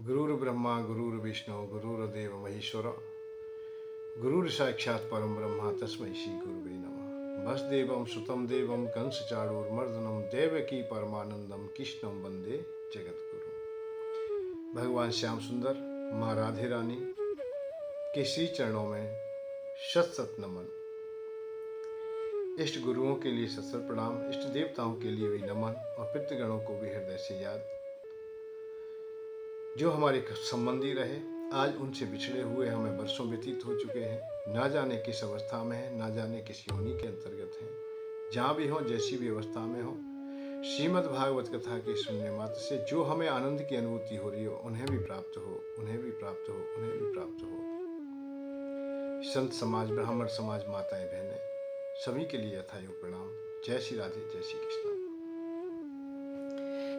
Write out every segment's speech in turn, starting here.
गुरुर्ब्रह्मा गुरुर्विष्णु गुरुर्देव महेश्वर गुरुर साक्षात् परम ब्रह्मा तस्मै श्री गुरुवे नमः। वसुदेवं सुतं देवं कंसचाणूरमर्दनं देवकी परमानंदम कृष्णं वंदे जगद्गुरु। भगवान श्याम सुंदर माँ राधे रानी के श्री चरणों में शत शत नमन। इष्ट गुरुओं के लिए सत सत प्रणाम, इष्ट देवताओं के लिए भी नमन और पितृगणों को भी हृदय से याद। जो हमारे संबंधी रहे, आज उनसे बिछड़े हुए हमें वर्षों व्यतीत हो चुके हैं। ना जाने किस अवस्था में हैं, ना जाने किस योनि के अंतर्गत हैं। जहाँ भी हों, जैसी भी अवस्था में हों, श्रीमद् भागवत कथा के सुनने मात्र से जो हमें आनंद की अनुभूति हो रही हो, उन्हें भी प्राप्त हो, उन्हें भी प्राप्त हो, उन्हें भी प्राप्त हो। संत समाज, ब्राह्मण समाज, माताएं बहनें, सभी के लिए यथायोग प्रणाम। जय श्री राधे, जय श्री कृष्ण।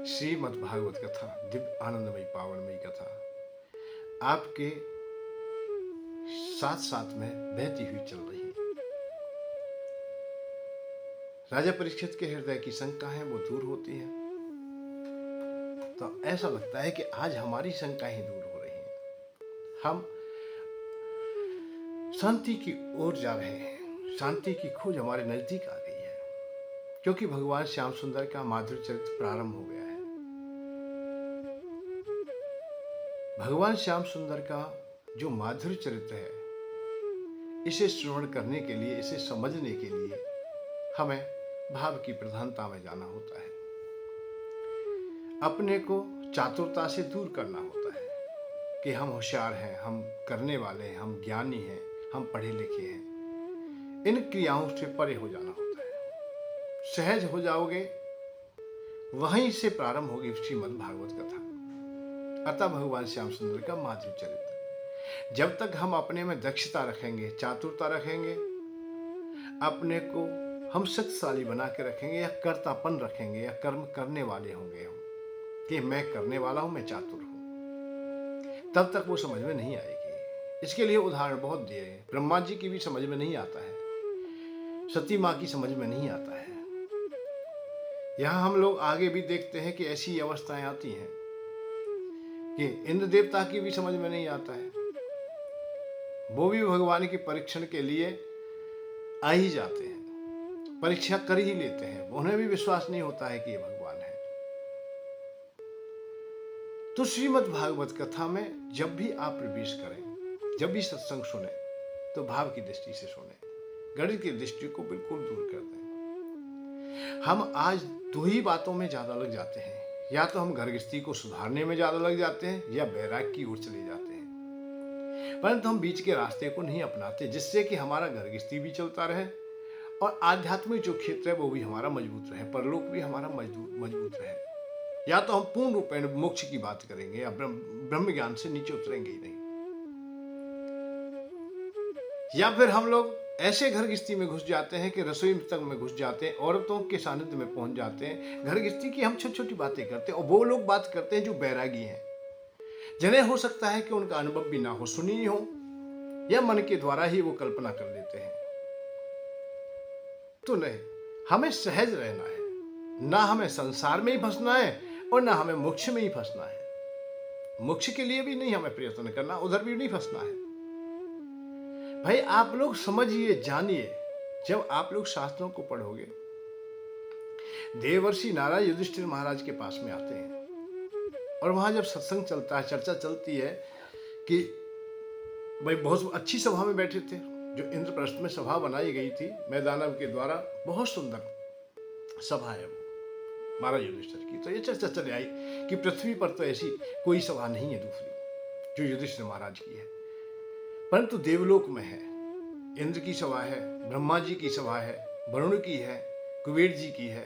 श्रीमद् भागवत कथा, दिव्य आनंदमयी पावनमयी कथा आपके साथ साथ में बहती हुई चल रही है। राजा परीक्षित के हृदय की शंकाएं वो दूर होती हैं, तो ऐसा लगता है कि आज हमारी शंकाएं दूर हो रही हैं। हम शांति की ओर जा रहे हैं, शांति की खोज हमारे नजदीक आ गई है, क्योंकि भगवान श्याम सुंदर का माधुर्य चरित्र प्रारंभ हो गया है। भगवान श्याम सुंदर का जो माधुर्य चरित्र है, इसे श्रवण करने के लिए, इसे समझने के लिए हमें भाव की प्रधानता में जाना होता है। अपने को चातुरता से दूर करना होता है कि हम होशियार हैं, हम करने वाले हैं, हम ज्ञानी हैं, हम पढ़े लिखे हैं। इन क्रियाओं से परे हो जाना होता है। सहज हो जाओगे, वहीं से प्रारंभ होगी श्रीमद् भागवत कथा। अतः भगवान श्याम सुंदर का माधुर्य चरित्र, जब तक हम अपने में दक्षता रखेंगे, चातुरता रखेंगे, अपने को हम शक्तिशाली बना के रखेंगे, या कर्तापन रखेंगे, या कर्म करने वाले होंगे हम कि मैं करने वाला हूं, मैं चातुर हूं, तब तक वो समझ में नहीं आएगी। इसके लिए उदाहरण बहुत दिए हैं। ब्रह्मा जी की भी समझ में नहीं आता है, सती माँ की समझ में नहीं आता है। यहां हम लोग आगे भी देखते हैं कि ऐसी अवस्थाएं आती हैं कि इंद्र देवता की भी समझ में नहीं आता है। वो भी भगवान की परीक्षण के लिए आ ही जाते हैं, परीक्षा कर ही लेते हैं। उन्हें भी विश्वास नहीं होता है कि ये भगवान है। तो श्रीमद् भागवत कथा में जब भी आप प्रवेश करें, जब भी सत्संग सुने, तो भाव की दृष्टि से सुने, गणित की दृष्टि को बिल्कुल दूर कर दें। हम आज दो ही बातों में ज्यादा लग जाते हैं, या तो हम घर गृहस्थी को सुधारने में ज्यादा लग जाते हैं, या वैराग्य की ओर चले जाते हैं। परंतु हम बीच के रास्ते को नहीं अपनाते, जिससे कि हमारा घर गृहस्थी भी चलता रहे और आध्यात्मिक जो क्षेत्र है वो भी हमारा मजबूत रहे, परलोक भी हमारा मजबूत रहे। या तो हम पूर्ण रूप में मोक्ष की बात करेंगे, या ब्रह्म ज्ञान से नीचे उतरेंगे ही नहीं, या फिर हम लोग ऐसे घर गृहस्थी में घुस जाते हैं कि रसोई तक में घुस जाते हैं, औरतों के सानिध्य में पहुंच जाते हैं। घर गृहस्थी की हम छोटी छोटी बातें करते हैं, और वो लोग बात करते हैं जो बैरागी हैं, जिन्हें हो सकता है कि उनका अनुभव भी ना हो, सुनी हो, या मन के द्वारा ही वो कल्पना कर लेते हैं। तो नहीं, हमें सहज रहना है। ना हमें संसार में ही फंसना है, और ना हमें मोक्ष में ही फंसना है। मोक्ष के लिए भी नहीं हमें प्रयत्न करना, उधर भी नहीं फंसना है। भाई आप लोग समझिए, जानिए, जब आप लोग शास्त्रों को पढ़ोगे, देवर्षि नारद युधिष्ठिर महाराज के पास में आते हैं, और वहां जब सत्संग चलता है, चर्चा चलती है कि भाई बहुत अच्छी सभा में बैठे थे, जो इंद्रप्रस्थ में सभा बनाई गई थी मैदानव के द्वारा, बहुत सुंदर सभा है वो महाराज युधिष्ठिर की। तो ये चर्चा चली आई कि पृथ्वी पर तो ऐसी कोई सभा नहीं है दूसरी जो युधिष्ठिर महाराज की है, परंतु देवलोक में है। इंद्र की सभा है, ब्रह्मा जी की सभा है, वरुण की है, कुबेर जी की है।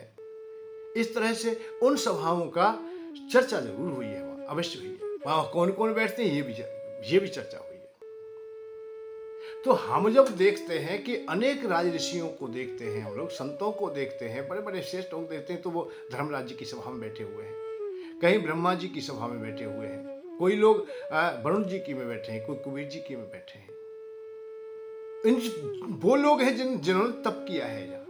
इस तरह से उन सभाओं का चर्चा जरूर हुई है, वहां अवश्य हुई है। वहां कौन कौन बैठते हैं ये भी चर्चा हुई है। तो हम जब देखते हैं कि अनेक राज ऋषियों को देखते हैं, हम लोग संतों को देखते हैं, बड़े बड़े श्रेष्ठ लोग देखते हैं, तो वो धर्मराज जी की सभा में बैठे हुए हैं, कहीं ब्रह्मा जी की सभा में बैठे हुए हैं, कोई लोग वरुण जी की में बैठे हैं, कोई कुबेर जी की में बैठे हैं। वो लोग हैं जिन्होंने तप किया है, जहाँ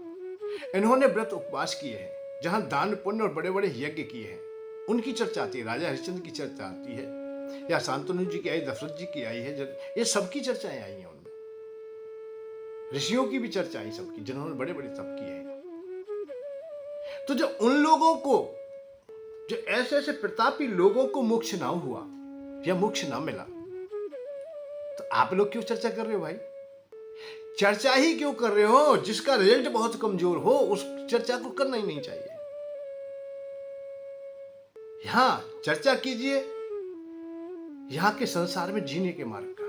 इन्होंने व्रत उपवास किए हैं, जहां दान पुण्य और बड़े बड़े यज्ञ किए हैं, उनकी चर्चा आती है। राजा हरिश्चंद्र की चर्चा आती है या शांतनु जी की आई, दशरथ जी की आई है, ये सबकी चर्चाएं आई हैं उनमें। ऋषियों की भी चर्चा आई सबकी, जिन्होंने बड़े बड़े तप किए हैं। तो जब उन लोगों को, जो ऐसे ऐसे प्रतापी लोगों को मोक्ष ना हुआ या मोक्ष ना मिला, तो आप लोग क्यों चर्चा कर रहे हो भाई? चर्चा ही क्यों कर रहे हो? जिसका रिजल्ट बहुत कमजोर हो उस चर्चा को करना ही नहीं चाहिए। यहां चर्चा कीजिए यहां के संसार में जीने के मार्ग का,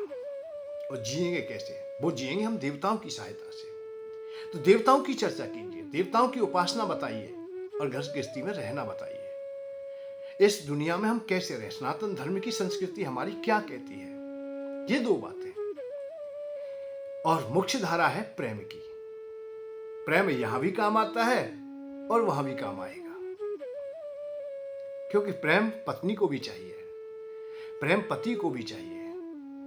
और जिएंगे कैसे? वो जिएंगे हम देवताओं की सहायता से। तो देवताओं की चर्चा कीजिए, देवताओं की उपासना बताइए, और घर गृहस्थी में रहना बताइए। इस दुनिया में हम कैसे रहे, सनातन धर्म की संस्कृति हमारी क्या कहती है, ये दो बातें। और मुख्य धारा है प्रेम की। प्रेम यहां भी काम आता है और वहां भी काम आएगा, क्योंकि प्रेम पत्नी को भी चाहिए, प्रेम पति को भी चाहिए,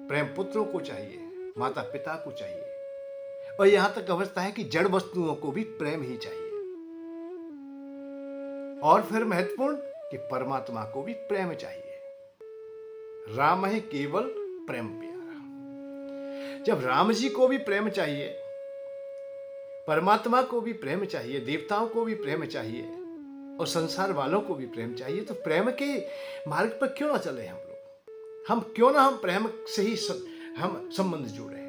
प्रेम पुत्रों को चाहिए, माता पिता को चाहिए, और यहां तक अवस्था है कि जड़ वस्तुओं को भी प्रेम ही चाहिए। और फिर महत्वपूर्ण कि परमात्मा को भी प्रेम चाहिए। राम है केवल प्रेम प्यारा। जब राम जी को भी प्रेम चाहिए, परमात्मा को भी प्रेम चाहिए, देवताओं को भी प्रेम चाहिए, और संसार वालों को भी प्रेम चाहिए, तो प्रेम के मार्ग पर क्यों ना चले हम लोग? हम क्यों ना हम प्रेम से ही हम संबंध जोड़े,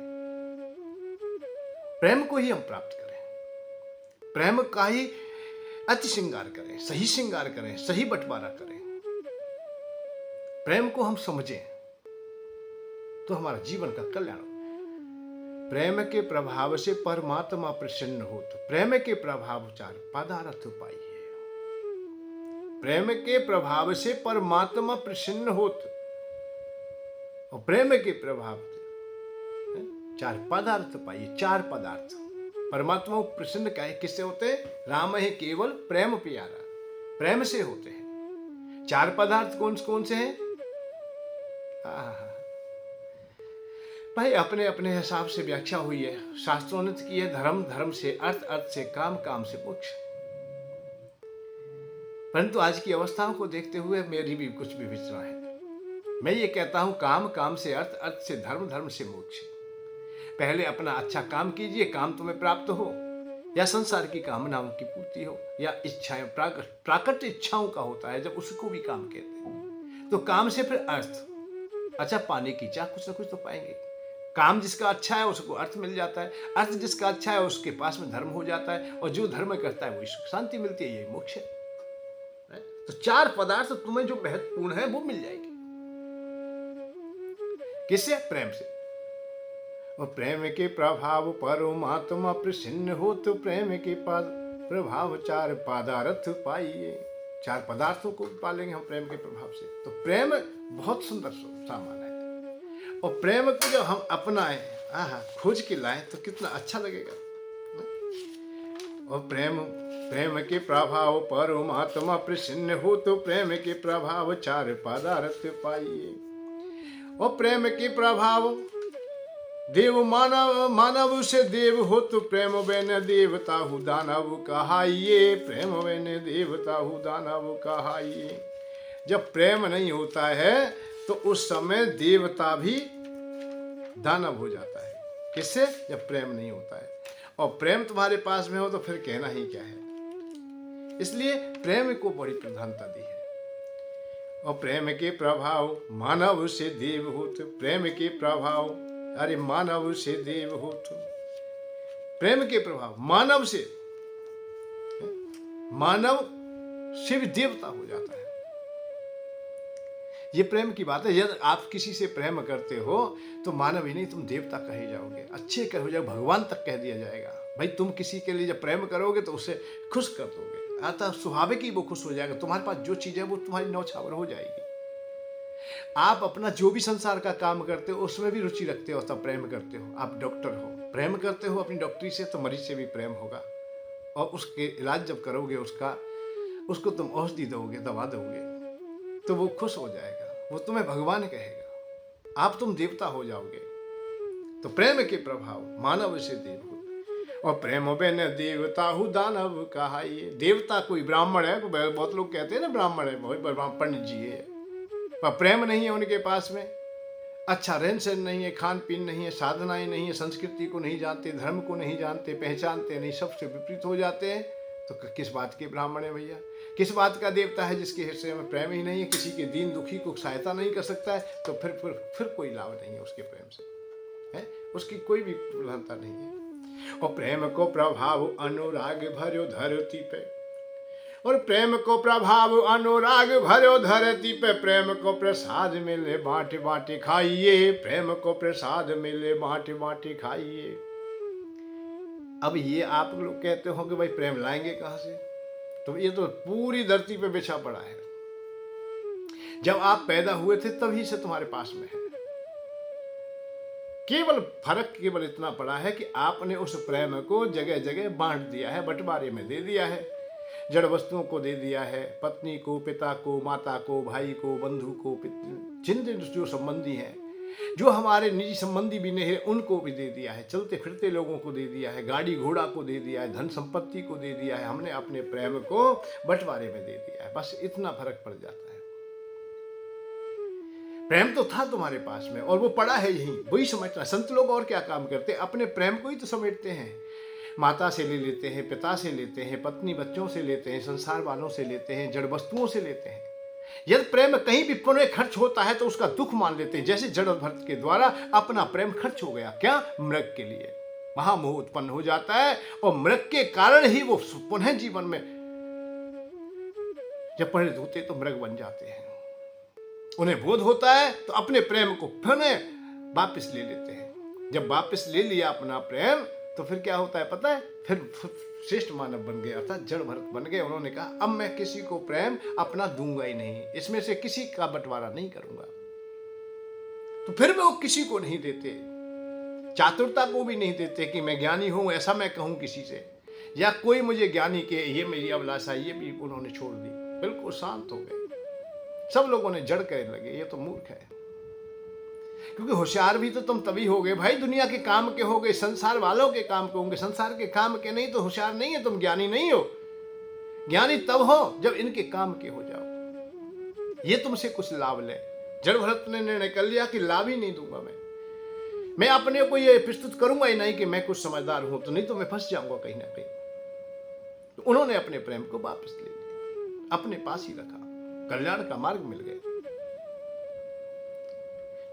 प्रेम को ही हम प्राप्त करें, प्रेम का ही अति श्रृंगार करें, सही श्रृंगार करें, सही बंटवारा करें, प्रेम को हम समझें, तो हमारा जीवन का कल्याण हो। प्रेम के प्रभाव से परमात्मा प्रसन्न हो, तो प्रेम के प्रभाव चार पदार्थ पाइए। प्रेम के प्रभाव से परमात्मा प्रसन्न होत, और प्रेम के प्रभाव से चार पदार्थ पाइए। चार पदार्थ परमात्मा को प्रसन्न किससे होते हैं? राम है केवल प्रेम प्यारा, प्रेम से होते हैं। चार पदार्थ कौन कौन से हैं? भाई अपने अपने हिसाब से व्याख्या हुई है, शास्त्रों ने की है, धर्म धर्म से अर्थ, अर्थ से काम, काम से मोक्ष। परंतु आज की अवस्थाओं को देखते हुए मेरी भी कुछ विवेचना है। मैं ये कहता हूं काम, काम से अर्थ, अर्थ से धर्म, धर्म से मोक्ष। पहले अपना अच्छा काम कीजिए, काम तुम्हें प्राप्त हो, या संसार की कामनाओं की पूर्ति हो, या इच्छाएं, प्राकृत इच्छाओं का होता है जब उसको भी काम कहते हैं। तो काम से फिर अर्थ, अच्छा पाने की चाह, कुछ ना कुछ तो पाएंगे। काम जिसका अच्छा है उसको अर्थ मिल जाता है, अर्थ जिसका अच्छा है उसके पास में धर्म हो जाता है, और जो धर्म करता है वो शांति मिलती है, यही मोक्ष है। तो चार पदार्थ तुम्हें जो महत्वपूर्ण है वो मिल जाएगी। किससे? प्रेम से। और प्रेम के प्रभाव परमात्मा प्रसन्न हो, तो प्रेम के प्रभाव चार पदार्थ पाइए। चार पदार्थों को पालेंगे हम प्रेम के प्रभाव से। तो प्रेम बहुत सुंदर सामान है, और प्रेम को जब हम अपनाएं, खोज के लाएं, तो कितना अच्छा लगेगा। और प्रेम के प्रभाव परमात्मा प्रसन्न हो, तो प्रेम के प्रभाव चार पदार्थ पाइए। और प्रेम के प्रभाव देव मानव से देव हो, तो प्रेम बिन देवता हु दानव कहाइए। प्रेम बिन देवता हु दानव कहाइए। जब प्रेम नहीं होता है तो उस समय देवता भी दानव हो जाता है। किससे? जब प्रेम नहीं होता है। और प्रेम तुम्हारे पास में हो तो फिर कहना ही क्या है। इसलिए प्रेम को बड़ी प्रधानता दी है। और प्रेम के प्रभाव मानव से देव हो, तो प्रेम के प्रभाव, अरे मानव से देव हो, तो प्रेम के प्रभाव मानव से भी देवता हो जाता है। ये प्रेम की बात है। यदि आप किसी से प्रेम करते हो तो मानव ही नहीं, तुम देवता कहे जाओगे, अच्छे कहे जाओगे, भगवान तक कह दिया जाएगा। भाई तुम किसी के लिए जब प्रेम करोगे तो उसे खुश कर दोगे, अतः स्वाभाविक ही वो खुश हो जाएगा। तुम्हारे पास जो चीज है वो तुम्हारी न्यौछावर हो जाएगी। आप अपना जो भी संसार का काम करते हो उसमें भी रुचि रखते हो, तब प्रेम करते हो। आप डॉक्टर हो, प्रेम करते हो अपनी डॉक्टरी से, तो मरीज से भी प्रेम होगा। और उसके इलाज जब करोगे उसको तुम औषधि दोगे, दवा दोगे, तो वो खुश हो जाएगा, वो तुम्हें भगवान कहेगा, आप तुम देवता हो जाओगे। तो प्रेम के प्रभाव मानव से देव हो। और प्रेम बिन देवता हु दानव कहाइए। देवता कोई ब्राह्मण है, बहुत लोग कहते हैं ना ब्राह्मण है, बहुत पंडित जी है, पर प्रेम नहीं है उनके पास में, अच्छा रहन सहन नहीं है, खान पीन नहीं है, साधनाएं नहीं है, संस्कृति को नहीं जानते, धर्म को नहीं जानते, पहचानते नहीं, सबसे विपरीत हो जाते हैं, तो किस बात के ब्राह्मण है भैया? किस बात का देवता है जिसके हृदय में प्रेम ही नहीं है, किसी के दीन दुखी को सहायता नहीं कर सकता है? तो फिर कोई लाभ नहीं है उसके प्रेम से, है उसकी कोई भी प्रधानता नहीं है। और प्रेम को प्रभाव अनुराग भर्यो धरती पे, और प्रेम को प्रभाव अनुराग भर्यो धरती पे, प्रेम को प्रसाद मिले बांटे बांटे खाइए, प्रेम को प्रसाद मिले बांटे बांटे खाइए। अब ये आप लोग कहते हो कि भाई प्रेम लाएंगे कहां से? तो ये तो पूरी धरती पे बिछा पड़ा है। जब आप पैदा हुए थे तभी से तुम्हारे पास में है। केवल फर्क केवल इतना पड़ा है कि आपने उस प्रेम को जगह जगह बांट दिया है, बंटवारे में दे दिया है, जड़ वस्तुओं को दे दिया है, पत्नी को, पिता को, माता को, भाई को, बंधु को, जिन जो संबंधी हैं, जो हमारे निजी संबंधी भी नहीं है उनको भी दे दिया है, चलते फिरते लोगों को दे दिया है, गाड़ी घोड़ा को दे दिया है, धन संपत्ति को दे दिया है, हमने अपने प्रेम को बंटवारे में दे दिया है। बस इतना फर्क पड़ जाता है। प्रेम तो था तुम्हारे पास में और वो पड़ा है यहीं, वही समझना। संत लोग और क्या काम करते हैं? अपने प्रेम को ही तो समेटते हैं। माता से ले लेते हैं, पिता से लेते हैं, पत्नी बच्चों से लेते हैं, संसार वालों से लेते हैं, जड़ वस्तुओं से लेते हैं। यदि प्रेम कहीं भी पुनः खर्च होता है तो उसका दुख मान लेते हैं, जैसे जड़ भरत के द्वारा अपना प्रेम खर्च हो गया। क्या? मृग के लिए महामोह उत्पन्न हो जाता है और मृग के कारण ही वो पुनः जीवन में जब परिणत होते तो मृग बन जाते हैं। उन्हें बोध होता है तो अपने प्रेम को पुनः वापस ले लेते हैं। जब वापस ले लिया अपना प्रेम तो फिर क्या होता है पता है? फिर श्रेष्ठ मानव बन गए, अर्थात जड़ भरत बन गए। उन्होंने कहा अब मैं किसी को प्रेम अपना दूंगा ही नहीं, इसमें से किसी का बंटवारा नहीं करूंगा। तो फिर वो किसी को नहीं देते, चातुरता को भी नहीं देते कि मैं ज्ञानी हूं ऐसा मैं कहूं किसी से, या कोई मुझे ज्ञानी के ये मेरी अभिलाषा, ये भी उन्होंने छोड़ दी, बिल्कुल शांत हो गए। सब लोगों ने जड़ कहने लगे ये तो मूर्ख है। क्योंकि होशियार भी तो तुम तभी हो गए भाई, दुनिया के काम के हो गए, संसार वालों के काम के होंगे, संसार के काम के नहीं तो होशियार नहीं है तुम, ज्ञानी नहीं हो। ज्ञानी तब हो जब इनके काम के हो जाओ, ये तुमसे कुछ लाभ ले। जड़ भरत ने निर्णय कर लिया कि लाभ ही नहीं दूंगा मैं अपने को ये प्रस्तुत करूंगा ही नहीं कि मैं कुछ समझदार हूं, तो नहीं तो मैं फंस जाऊंगा कहीं ना कहीं। तो उन्होंने अपने प्रेम को वापस ले लिया, अपने पास ही रखा, कल्याण का मार्ग मिल गया।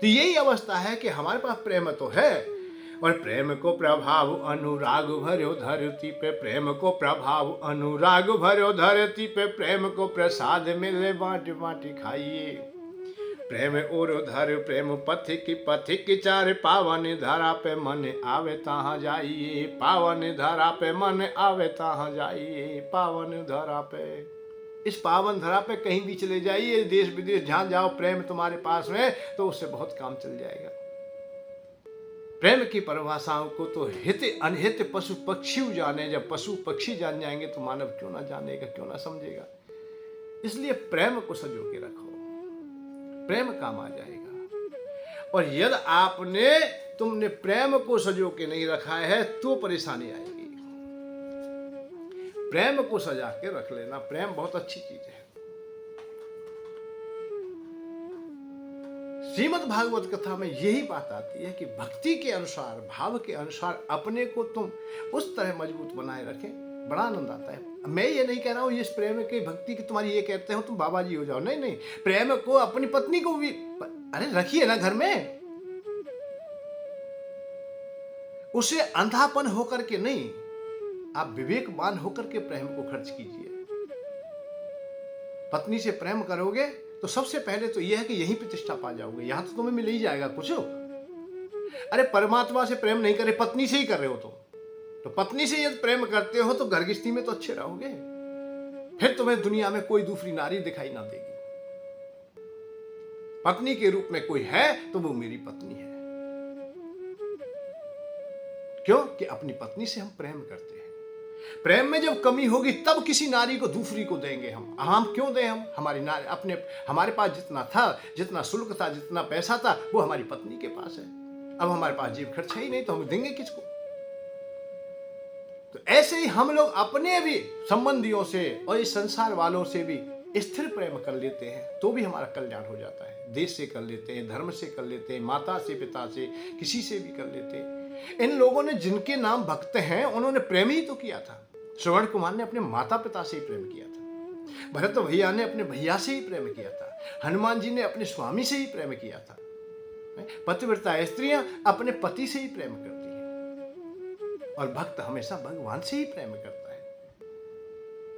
तो यही अवस्था है कि हमारे पास प्रेम तो है, और प्रेम को प्रभाव अनुराग भर्यो धरती पे, प्रेम को प्रभाव अनुराग भर्यो धरती पे, प्रेम को प्रसाद मिले बांट बांट खाइए। प्रेम और धर प्रेम पथिक चार, पावन धरा पे मन आवे तहाँ जाइए, पावन धरा पे मन आवे तहाँ जाइए, पावन धरा पे। इस पावन धरा पे कहीं भी चले जाइए, देश विदेश जहां जाओ, प्रेम तुम्हारे पास में तो उससे बहुत काम चल जाएगा। प्रेम की परिभाषाओं को तो हित अनहित पशु पक्षी जाने, जब पशु पक्षी जान जाएंगे तो मानव क्यों ना जानेगा, क्यों ना समझेगा। इसलिए प्रेम को संजो के रखो, प्रेम काम आ जाएगा। और यदि तुमने प्रेम को संजो के नहीं रखा है तो परेशानी आएगी। प्रेम को सजा के रख लेना, प्रेम बहुत अच्छी चीज है। श्रीमद् भागवत कथा में यही बात आती है कि भक्ति के अनुसार, भाव के अनुसार अपने को तुम उस तरह मजबूत बनाए रखें, बड़ा आनंद आता है। मैं ये नहीं कह रहा हूं इस प्रेम की भक्ति की तुम्हारी ये कहते हो तुम बाबा जी हो जाओ, नहीं नहीं। प्रेम को अपनी पत्नी को भी अरे रखिए ना घर में, उसे अंधापन होकर के नहीं, आप विवेकवान होकर के प्रेम को खर्च कीजिए। पत्नी से प्रेम करोगे तो सबसे पहले तो यह है कि यहीं प्रतिष्ठा पा जाओगे, यहां तो तुम्हें मिल ही जाएगा कुछ। अरे परमात्मा से प्रेम नहीं करे, पत्नी से ही कर रहे हो तो पत्नी से यदि प्रेम करते हो तो घर गृहस्थी में तो अच्छे रहोगे, फिर तुम्हें दुनिया में कोई दूसरी नारी दिखाई ना देगी। पत्नी के रूप में कोई है तो वो मेरी पत्नी है। क्यों? कि अपनी पत्नी से हम प्रेम करते हैं। प्रेम में जब कमी होगी तब किसी नारी को दूसरी को देंगे हम क्यों दें? हम हमारी नारी हमारे पास जितना था, जितना शुल्क था, जितना पैसा था, वो हमारी पत्नी के पास है। अब हमारे पास जेब खर्च है ही नहीं तो हम देंगे किसको? तो ऐसे ही हम लोग अपने भी संबंधियों से और इस संसार वालों से भी स्थिर प्रेम कर लेते हैं तो भी हमारा कल्याण हो जाता है। देश से कर लेते हैं, धर्म से कर लेते हैं, माता से, पिता से, किसी से भी कर लेते हैं। इन लोगों ने जिनके नाम भक्त हैं उन्होंने प्रेम ही तो किया था। श्रवण कुमार ने अपने माता पिता से ही प्रेम किया था, भरत भैया ने अपने भैया से ही प्रेम किया था, हनुमान जी ने अपने स्वामी से ही प्रेम किया था। पतिव्रता स्त्रियां अपने पति से ही प्रेम करती हैं और भक्त हमेशा भगवान से ही प्रेम करता है।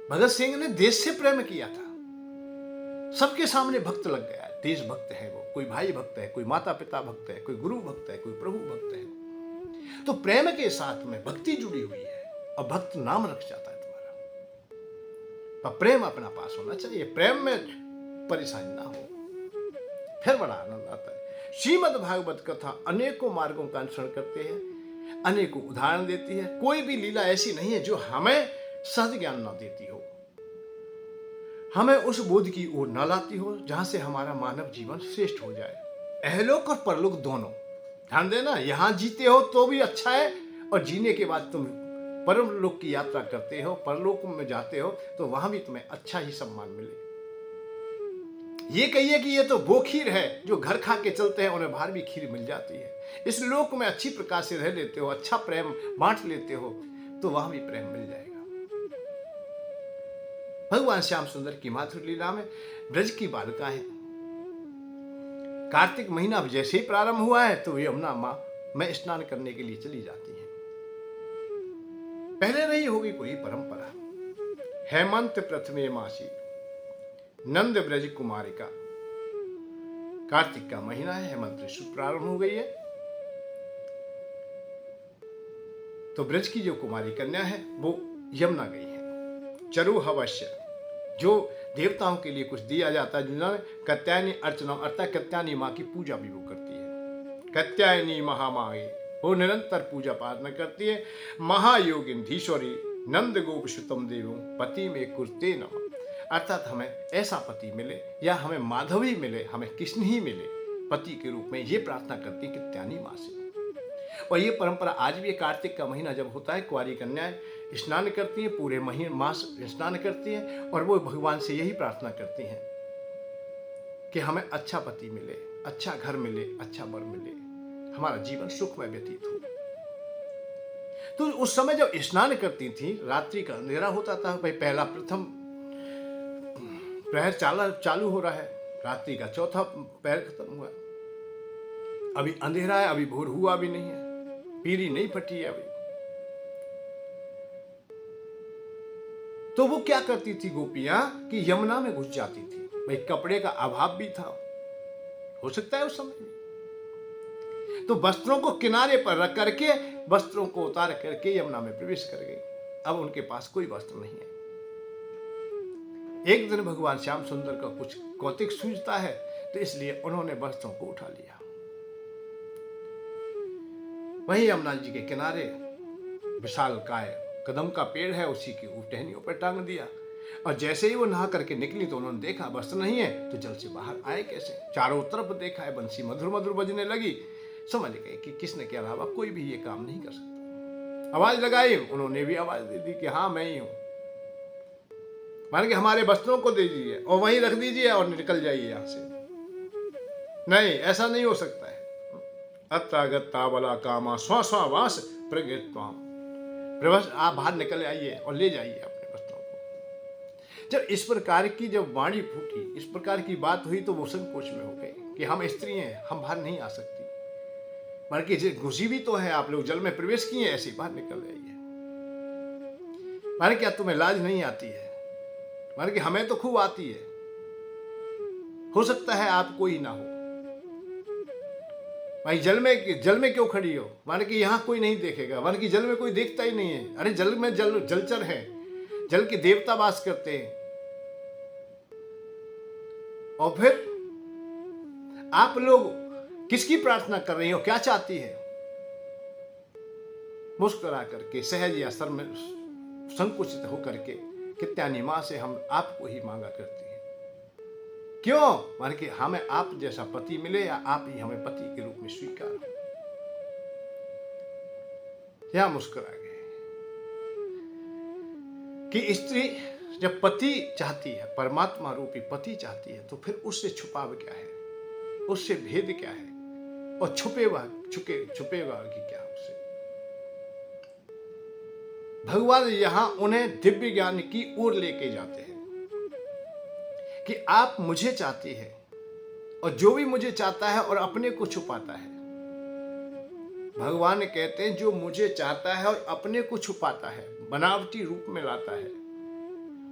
भगत सिंह ने देश से प्रेम किया था, सबके सामने भक्त लग गया। देश भक्त है वो, कोई भाई भक्त है, कोई माता पिता भक्त है, कोई गुरु भक्त है, कोई प्रभु भक्त है। तो प्रेम के साथ में भक्ति जुड़ी हुई है और भक्त नाम रख जाता है तुम्हारा। पर प्रेम अपना पास होना चाहिए, प्रेम में परेशानी ना हो, फिर बड़ा आनंद आता है। श्रीमद् भागवत कथा अनेकों मार्गों का अनुसरण करते हैं, अनेकों उदाहरण देती है। कोई भी लीला ऐसी नहीं है जो हमें सहज ज्ञान ना देती हो, हमें उस बोध की ओर न लाती हो जहां से हमारा मानव जीवन श्रेष्ठ हो जाए, अहलोक और परलोक दोनों। ध्यान देना, यहां जीते हो तो भी अच्छा है और जीने के बाद तुम परम लोक की यात्रा करते हो, परलोक में जाते हो तो वहां भी तुम्हें अच्छा ही सम्मान मिले। ये कहिए कि ये तो वो खीर है जो घर खा के चलते हैं, उन्हें बाहर भी खीर मिल जाती है। इस लोक में अच्छी प्रकार से रह लेते हो, अच्छा प्रेम बांट लेते हो तो वहां भी प्रेम मिल जाएगा। भगवान श्याम सुंदर की माधुर लीला में ब्रज की बालिका है। कार्तिक महीना जैसे ही प्रारंभ हुआ है तो यमुना मां में स्नान करने के लिए चली जाती है। पहले रही होगी कोई परंपरा। हेमंत प्रथमे मासी नंद ब्रज कुमारिका। कार्तिक का महीना है, हेमंत ऋतु प्रारंभ हो गई है, तो ब्रज की जो कुमारी कन्या है वो यमुना गई है। चरु हवश्य, जो देवताओं के लिए कुछ दिया जाता है, जिन्होंने कत्यायनी अर्चना अर्थात कत्यायनी माँ की पूजा भी वो करती है। कत्यायनी महामाए वो निरंतर पूजा प्रार्थना करती है। महायोगिन धीश्वरी नंद गोप सुतम देव पति में कुर्ते नम, अर्थात हमें ऐसा पति मिले या हमें माधवी मिले, हमें कृष्ण ही मिले पति के रूप में, ये प्रार्थना करती है कत्यायनी माँ से। और ये परंपरा आज भी कार्तिक का महीना जब होता है, कुंवारी कन्याएं स्नान करती हैं, पूरे महीने मास स्नान करती हैं और वो भगवान से यही प्रार्थना करती हैं कि हमें अच्छा पति मिले, अच्छा घर मिले, अच्छा वर मिले, हमारा जीवन सुखमय व्यतीत हो। तो उस समय जब स्नान करती थी, रात्रि का अंधेरा होता था, भाई पहला प्रथम प्रहर चालू हो रहा है, रात्रि का चौथा प्रहर खत्म हुआ, अभी अंधेरा है, अभी भोर हुआ भी नहीं है, पीरी नहीं फटी है अभी। तो वो क्या करती थी गोपियां कि यमुना में घुस जाती थी। भाई कपड़े का अभाव भी था, हो सकता है उस समय में, तो वस्त्रों को किनारे पर रख करके वस्त्रों को उतार करके यमुना में प्रवेश कर गई। अब उनके पास कोई वस्त्र नहीं है। एक दिन भगवान श्याम सुंदर का कुछ कौतिक सूझता है, तो इसलिए उन्होंने वस्त्रों को उठा लिया। वही यमुना जी के किनारे विशाल काय कदम का पेड़ है, उसी की टहनियों पर टांग दिया। और जैसे ही वो नहा करके निकली तो उन्होंने देखा वस्त्र नहीं है, तो जल से बाहर आए कैसे। चारों तरफ देखा है, बंसी मधुर मधुर बजने लगी। समझ गए कि कृष्ण के अलावा कोई भी ये काम नहीं कर सकता। आवाज लगाई, उन्होंने भी आवाज दे दी कि हाँ मैं ही हूं। मान के हमारे वस्त्रों को दे दीजिए और वहीं रख दीजिए और निकल जाइए यहां से। नहीं, ऐसा नहीं हो सकता है। अत्रागता बला कामा स्वास्वावास प्रगृत्वाम, प्रभस आप बाहर निकल आइए और ले जाइए अपने वस्त्रों को। जब इस प्रकार की जब वाणी फूटी, इस प्रकार की बात हुई, तो वो संकोच में हो गए कि हम स्त्री हैं, हम बाहर नहीं आ सकती। बल्कि घुसी भी तो है, आप लोग जल में प्रवेश किए, ऐसे बाहर निकल जाइए। माने क्या तुम्हें लाज नहीं आती है? माने कि हमें तो खूब आती है, हो सकता है आपको ही ना हो। भाई जल में क्यों खड़ी हो? माने कि यहां कोई नहीं देखेगा, माने कि जल में कोई देखता ही नहीं है। अरे जल में जलचर है, जल के देवता वास करते हैं। और फिर आप लोग किसकी प्रार्थना कर रही हो, क्या चाहती है? मुस्कुरा करके सहज या शर्म संकुचित होकर के कत्यायनी मां से हम आपको ही मांगा करते हैं। क्यों? माने कि हमें आप जैसा पति मिले या आप ही हमें पति के रूप में स्वीकार हो। या मुस्कुरा गए कि स्त्री जब पति चाहती है, परमात्मा रूपी पति चाहती है, तो फिर उससे छुपाव क्या है? उससे भेद क्या है, और छुपेगा कि क्या उससे। भगवान यहां उन्हें दिव्य ज्ञान की ओर लेके जाते हैं कि आप मुझे चाहती है, और जो भी मुझे चाहता है और अपने को छुपाता है, भगवान कहते हैं जो मुझे चाहता है और अपने को छुपाता है, बनावटी रूप में लाता है,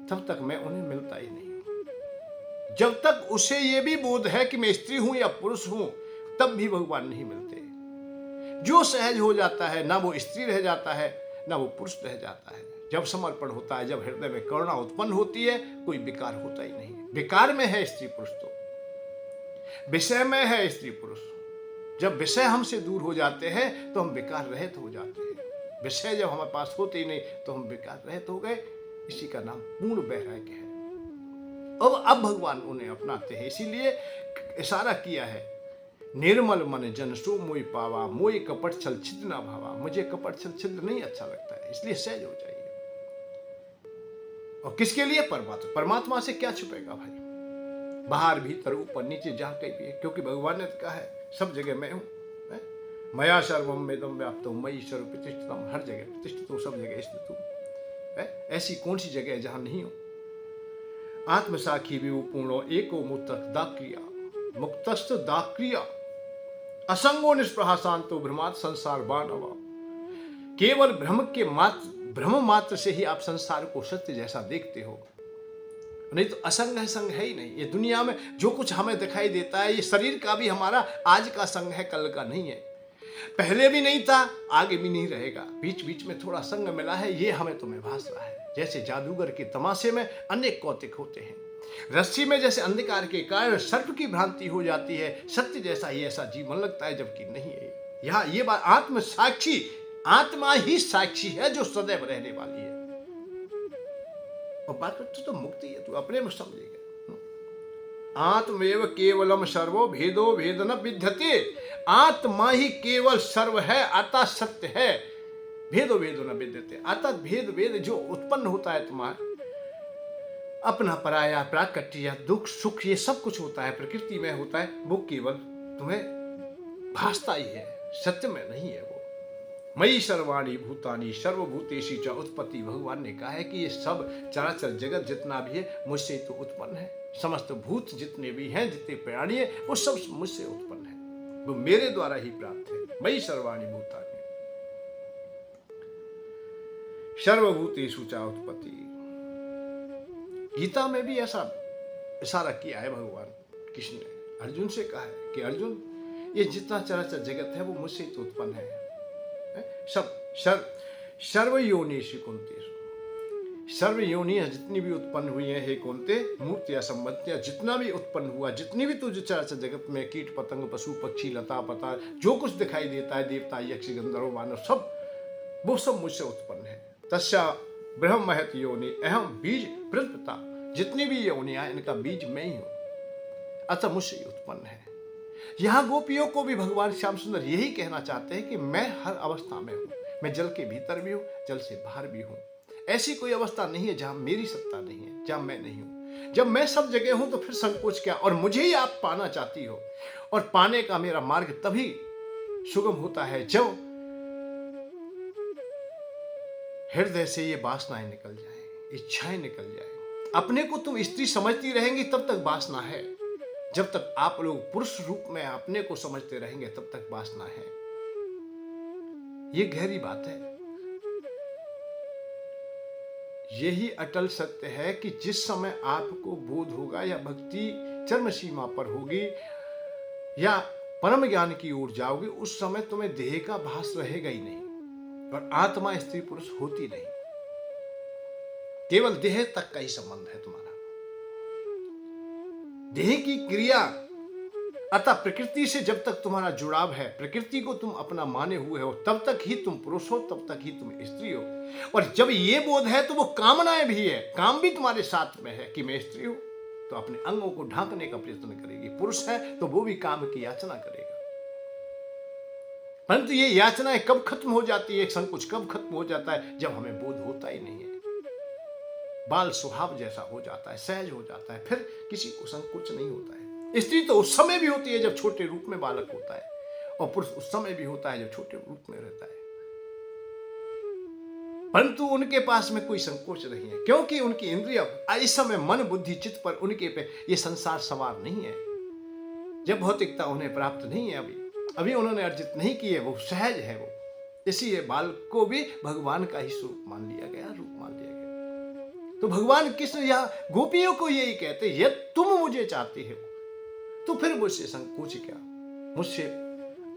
तब तक मैं उन्हें मिलता ही नहीं। जब तक उसे यह भी बोध है कि मैं स्त्री हूं या पुरुष हूं, तब भी भगवान नहीं मिलते। जो सहज हो जाता है, ना वो स्त्री रह जाता है ना वो पुरुष रह जाता है। जब समर्पण होता है, जब हृदय में करुणा उत्पन्न होती है, कोई विकार होता ही नहीं है। विकार में है स्त्री पुरुष, तो विषय में है स्त्री पुरुष। जब विषय हमसे दूर हो जाते हैं तो हम विकार रहित हो जाते हैं। विषय जब हमारे पास होते ही नहीं तो हम विकार रहित हो गए। इसी का नाम पूर्ण वैराग्य है। अब भगवान उन्हें अपनाते हैं, इसीलिए इशारा किया है, निर्मल मन जन सो मोई पावा, मोई कपट छल छिद्र ना भावा। मुझे कपट छल छिद्र नहीं अच्छा लगता है, इसलिए सहज हो जाइए। और किसके लिए? परमात्मा। परमात्मा से क्या छुपेगा भाई, बाहर भीतर ऊपर नीचे जहां कहीं भी है, क्योंकि भगवान ने कहा है सब जगह मैं हूं। मया सर्वम वेदम व्याप्तम मयि सर्व प्रतिष्ठितम। हर जगह प्रतिष्ठित हूं, सब जगह स्थित हूं। ऐसी कौन सी जगह है जहां नहीं हूं? आत्मसाखी विपूर्णो एको मुक्तस्त दाक्रिया असंगो निष्प्रहा शांतो भ्रमात् संसार बानवा। केवल भ्रम मात्र से ही आप संसार को सत्य जैसा देखते हो, नहीं तो असंग है, संग है ही नहीं। ये दुनिया में जो कुछ हमें दिखाई देता है, ये शरीर का भी हमारा आज का संग है, कल का नहीं है। पहले भी नहीं था, आगे भी नहीं रहेगा। बीच बीच में थोड़ा संग मिला है, ये हमें तुम्हें भास रहा है। जैसे जादूगर के तमाशे में अनेक कौतिक होते हैं, रस्सी में जैसे अंधकार के कारण सर्प की भ्रांति हो जाती है, सत्य जैसा ही ऐसा जीवन लगता है, जबकि नहीं है। यहाँ ये बात आत्म साक्षी, आत्मा ही साक्षी है जो सदैव रहने वाली है। और बात तो मुक्ति है, तू अपने में समझेगा। आत्मेव केवलम सर्वो भेदो भेद न विद्यते। आत्मा ही केवल सर्व है, अतः सत्य है। भेदो भेदो न विद्यते, अतः भेद जो उत्पन्न होता है तुम्हारा, अपना पराया प्राकट्य दुख सुख ये सब कुछ होता है, प्रकृति में होता है, वो केवल तुम्हें भासता ही है, सत्य में नहीं है वो। मयि सर्वाणि भूतानि सर्वभूतेषु च उत्पत्ति। भगवान ने कहा है कि ये सब चराचर जगत जितना भी है मुझसे तो उत्पन्न है। समस्त भूत जितने भी हैं, जितने प्राणी है, वो सब मुझसे उत्पन्न है, वो मेरे द्वारा ही प्राप्त है। मयि सर्वाणि भूतानि सर्वभूतेषु च उत्पत्ति। गीता में भी ऐसा इशारा किया है भगवान कृष्ण ने, अर्जुन से कहा है कि अर्जुन, ये जितना चराचर जगत है वो मुझसे तो उत्पन्न है। सब सर्व योनिषु कुंतेषु, सर्व योनियां जितनी भी उत्पन्न हुई हैं हे कुंते, मूर्तियां संबंधियां जितना भी उत्पन्न हुआ, जितनी भी तुझे चराचर जगत में कीट पतंग पशु पक्षी लता पता जो कुछ दिखाई देता है, देवता यक्ष गंधर्व मानव सब, वो सब मुझसे उत्पन्न है। तस्या ब्रह्म महत योनि अहम बीज प्रजपिता। जितनी भी योनियां, इनका बीज मैं ही हूं, अतः मुझसे उत्पन्न है। यहां गोपियों को भी भगवान श्याम सुंदर यही कहना चाहते हैं कि मैं हर अवस्था में हूं, मैं जल के भीतर भी हूं, जल से बाहर भी हूं। ऐसी कोई अवस्था नहीं है जहां मेरी सत्ता नहीं है, जहां मैं नहीं हूं। जब मैं सब जगह हूं तो फिर संकोच क्या? और मुझे ही आप पाना चाहती हो, और पाने का मेरा मार्ग तभी सुगम होता है जब हृदय से ये वासनाएं निकल जाए, इच्छाएं निकल जाए। अपने को तुम स्त्री समझती रहेंगी तब तक वासना है, जब तक आप लोग पुरुष रूप में अपने को समझते रहेंगे तब तक वासना है। ये गहरी बात है। यही अटल सत्य है कि जिस समय आपको बोध होगा या भक्ति चरम सीमा पर होगी या परम ज्ञान की ओर जाओगे, उस समय तुम्हें देह का भास रहेगा ही नहीं, और आत्मा स्त्री पुरुष होती नहीं। केवल देह तक का ही संबंध है तुम्हारा, देह की क्रिया। अतः प्रकृति से जब तक तुम्हारा जुड़ाव है, प्रकृति को तुम अपना माने हुए हो, तब तक ही तुम पुरुष हो, तब तक ही तुम स्त्री हो। और जब ये बोध है तो वो कामनाएं भी है, काम भी तुम्हारे साथ में है कि मैं स्त्री हूं, तो अपने अंगों को ढांकने का प्रयत्न करेगी। पुरुष है तो वो भी काम की याचना करेगा। परंतु ये याचनाएं कब खत्म हो जाती है, संकोच कब खत्म हो जाता है? जब हमें बोध होता ही नहीं है, बाल स्वभाव जैसा हो जाता है, सहज हो जाता है, फिर किसी को संकोच नहीं होता है। स्त्री तो उस समय भी होती है जब छोटे रूप में बालक होता है, और पुरुष उस समय भी होता है जब छोटे रूप में रहता है। परंतु उनके पास में कोई संकोच नहीं है, क्योंकि उनकी इंद्रिय इस समय मन बुद्धि चित्त पर उनके पे ये संसार सवार नहीं है। जब भौतिकता उन्हें प्राप्त नहीं है, अभी उन्होंने अर्जित नहीं की है, वो सहज है वो। इसीलिए बालक को भी भगवान का ही स्वरूप मान लिया गया, रूप मान लिया गया। तो भगवान कृष्ण यहाँ गोपियों को यही कहते, यदि तुम मुझे चाहते हो तो फिर मुझसे संकोच क्या, मुझसे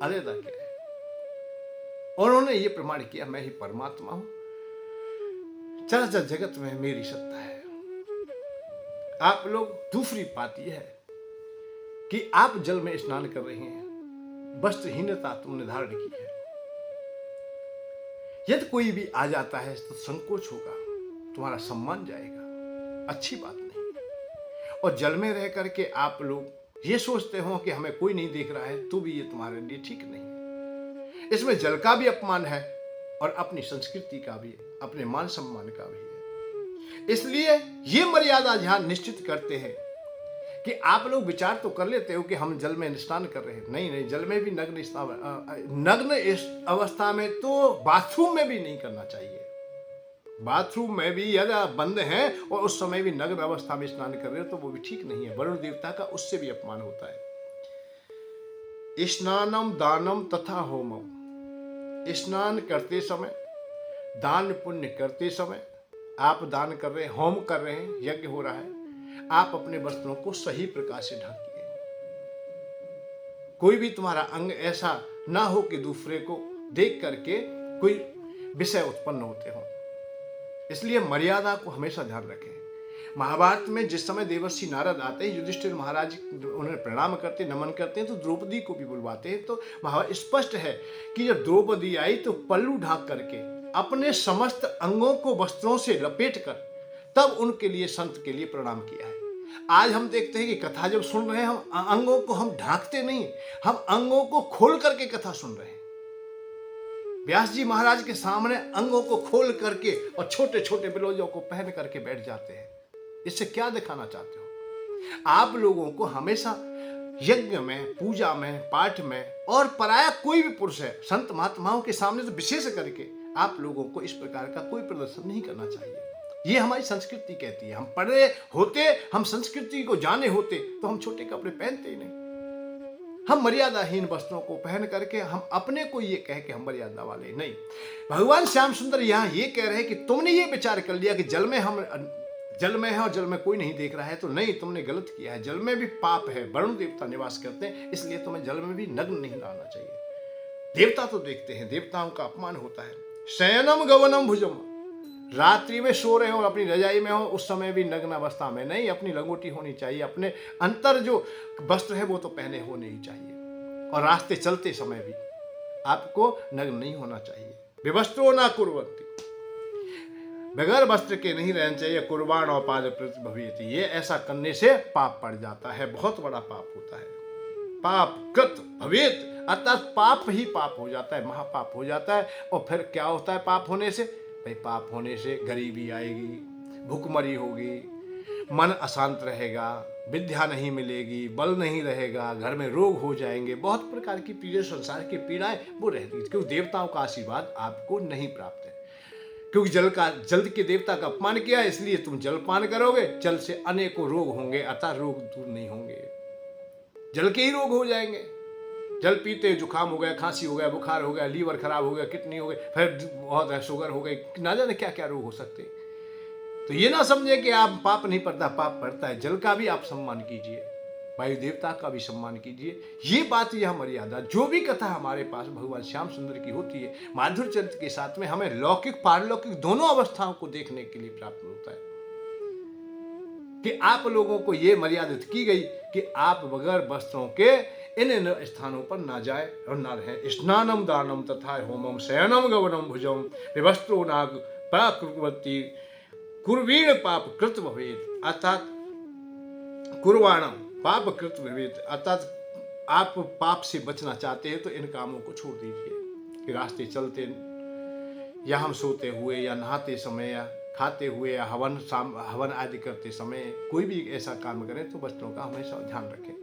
अलग क्या है। और उन्होंने ये प्रमाण किया, मैं ही परमात्मा हूं, चराचर जगत में मेरी सत्ता है। आप लोग दूसरी बात यह है कि आप जल में स्नान कर रहे हैं, वस्त्रहीनता तुमने धारण की है। यदि कोई भी आ जाता है तो संकोच होगा, तुम्हारा सम्मान जाएगा, अच्छी बात नहीं। और जल में रह करके आप लोग ये सोचते हो कि हमें कोई नहीं देख रहा है, तो भी ये तुम्हारे लिए ठीक नहीं है। इसमें जल का भी अपमान है और अपनी संस्कृति का भी, अपने मान सम्मान का भी है। इसलिए ये मर्यादा ध्यान निश्चित करते हैं कि आप लोग विचार तो कर लेते हो कि हम जल में स्नान कर रहे हैं, नहीं, जल में भी नग्न इस अवस्था में तो बाथरूम में भी नहीं करना चाहिए। बाथरूम में भी यदि आप बंद हैं और उस समय भी नग्न अवस्था में स्नान कर रहे हो तो वो भी ठीक नहीं है। वरुण देवता का उससे भी अपमान होता है। स्नानम दानम तथा होमम, स्नान करते समय, दान पुण्य करते समय, आप दान कर रहे हैं, होम कर रहे हैं, यज्ञ हो रहा है, आप अपने वस्त्रों को सही प्रकार से ढांकिए। कोई भी तुम्हारा अंग ऐसा ना हो कि दूसरे को देख करके कोई विषय उत्पन्न होते हो। इसलिए मर्यादा को हमेशा ध्यान रखें। महाभारत में जिस समय देवर्षि नारद आते हैं, युधिष्ठिर महाराज उन्हें प्रणाम करते, नमन करते हैं, तो द्रौपदी को भी बुलवाते हैं। तो महाभारत स्पष्ट है कि जब द्रौपदी आई तो पल्लू ढांक करके अपने समस्त अंगों को वस्त्रों से लपेट कर तब उनके लिए, संत के लिए प्रणाम किया है। आज हम देखते हैं कि कथा जब सुन रहे हैं, हम अंगों को हम ढांकते नहीं, हम अंगों को खोल करके कथा सुन रहे हैं। व्यास जी महाराज के सामने अंगों को खोल करके और छोटे छोटे ब्लाउजों को पहन करके बैठ जाते हैं। इससे क्या दिखाना चाहते हो? आप लोगों को हमेशा यज्ञ में, पूजा में, पाठ में, और पराया कोई भी पुरुष है, संत महात्माओं के सामने तो विशेष करके आप लोगों को इस प्रकार का कोई प्रदर्शन नहीं करना चाहिए। ये हमारी संस्कृति कहती है। हम पढ़े होते, हम संस्कृति को जाने होते तो हम छोटे कपड़े पहनते ही नहीं। हम मर्यादाहीन वस्त्रों को पहन करके हम अपने को ये कह के हम मर्यादा वाले नहीं। भगवान श्याम सुंदर यहाँ ये कह रहे हैं कि तुमने ये विचार कर लिया कि जल में हम जल में है और जल में कोई नहीं देख रहा है, तो नहीं, तुमने गलत किया है। जल में भी पाप है, वरुण देवता निवास करते हैं, इसलिए तुम्हें जल में भी नग्न नहीं रहना चाहिए। देवता तो देखते हैं, देवताओं का अपमान होता है। शयनम गवनम भुजम, रात्रि में सो रहे हो और अपनी रजाई में हो, उस समय भी नग्न अवस्था में नहीं, अपनी लंगोटी होनी चाहिए, अपने अंतर जो वस्त्र है वो तो पहने होने ही चाहिए। और रास्ते चलते समय भी आपको नग्न नहीं होना चाहिए। विवस्त्रो ना कुर्वन्ति, बगैर वस्त्र के नहीं रहना चाहिए। कुर्बान और पाद प्रतिभवित, ये ऐसा करने से पाप पड़ जाता है, बहुत बड़ा पाप होता है। पाप कृत भवेत, अर्थात पाप ही पाप हो जाता है, महापाप हो जाता है। और फिर क्या होता है पाप होने से? भाई पाप होने से गरीबी आएगी, भूखमरी होगी, मन अशांत रहेगा, विद्या नहीं मिलेगी, बल नहीं रहेगा, घर में रोग हो जाएंगे, बहुत प्रकार की पीड़े, संसार की पीड़ाएं वो रहती है, क्योंकि देवताओं का आशीर्वाद आपको नहीं प्राप्त है। क्योंकि जल के देवता का अपमान किया, इसलिए तुम जल पान करोगे, जल से अनेकों रोग होंगे, अतः रोग दूर नहीं होंगे, जल के ही रोग हो जाएंगे। जल पीते जुकाम हो गया, खांसी हो गया, बुखार हो गया, लीवर खराब हो गया, किडनी हो गई, फिर बहुत है शुगर हो गई, ना जाने क्या क्या रोग हो सकते। तो ये ना समझे कि आप पाप नहीं पड़ता, पाप पड़ता है। जल का भी आप सम्मान कीजिए, वायु देवता का भी सम्मान कीजिए। ये बात, यह मर्यादा, जो भी कथा हमारे पास भगवान श्याम सुंदर की होती है, माधुर्य चरित्र के साथ में हमें लौकिक पारलौकिक दोनों अवस्थाओं को देखने के लिए प्राप्त होता है कि आप लोगों को ये मर्यादित की गई कि आप बगैर वस्त्रों के इन स्थानों पर ना जाए और ना रहे। स्नानम दानम तथा होमम शयनम गवनम भुजम विवस्त्रो नाग प्राकृवती कुर्वीण पाप कृत भवेत, अर्थात कुर्वाणम पाप कृत भवेत, अर्थात आप पाप से बचना चाहते हैं तो इन कामों को छोड़ दीजिए। कि रास्ते चलते या हम सोते हुए या नहाते समय या खाते हुए या हवन आदि करते समय कोई भी ऐसा काम करें तो वस्त्रों का हमेशा ध्यान रखें।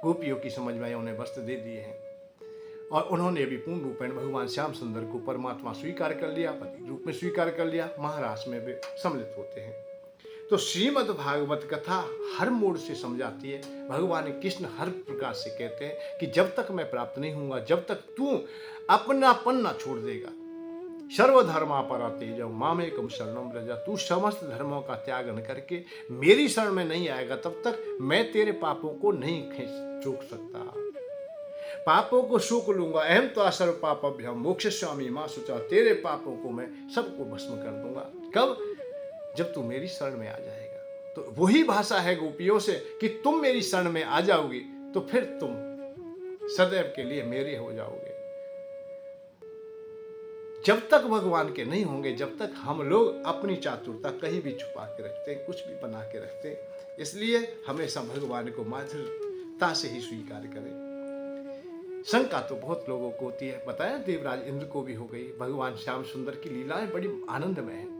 गोपियों की समझ में उन्हें वस्त्र दे दिए हैं और उन्होंने भी पूर्ण रूपेण भगवान श्याम सुंदर को परमात्मा स्वीकार कर लिया, पति रूप में स्वीकार कर लिया, महाराज में भी सम्मिलित होते हैं। तो श्रीमद् भागवत कथा हर मोड़ से समझाती है। भगवान कृष्ण हर प्रकार से कहते हैं कि जब तक मैं प्राप्त नहीं होऊंगा, जब तक तू अपनापन ना छोड़ देगा, सर्वधर्मा पराते जब मामेकम शरणम रजा, तू समस्त धर्मों का त्याग न करके मेरी शरण में नहीं आएगा, तब तक मैं तेरे पापों को नहीं रोक सकता। पापों को सूख लूंगा, अहम तो असर्व पापभ्यम मोक्ष स्वामी मां सुचा, तेरे पापों को मैं सबको भस्म कर दूंगा। कब? जब तू मेरी शरण में आ जाएगा। तो वही भाषा है गोपियों से कि तुम मेरी शरण में आ जाओगी तो फिर तुम सदैव के लिए मेरे हो जाओगे। जब तक भगवान के नहीं होंगे, जब तक हम लोग अपनी चातुरता कहीं भी छुपा के रखते हैं, कुछ भी बना के रखते हैं, इसलिए हमेशा भगवान को माधुरता से ही स्वीकार करें। शंका तो बहुत लोगों को होती है, बताया देवराज इंद्र को भी हो गई। भगवान श्याम सुंदर की लीलाएं बड़ी आनंदमय है।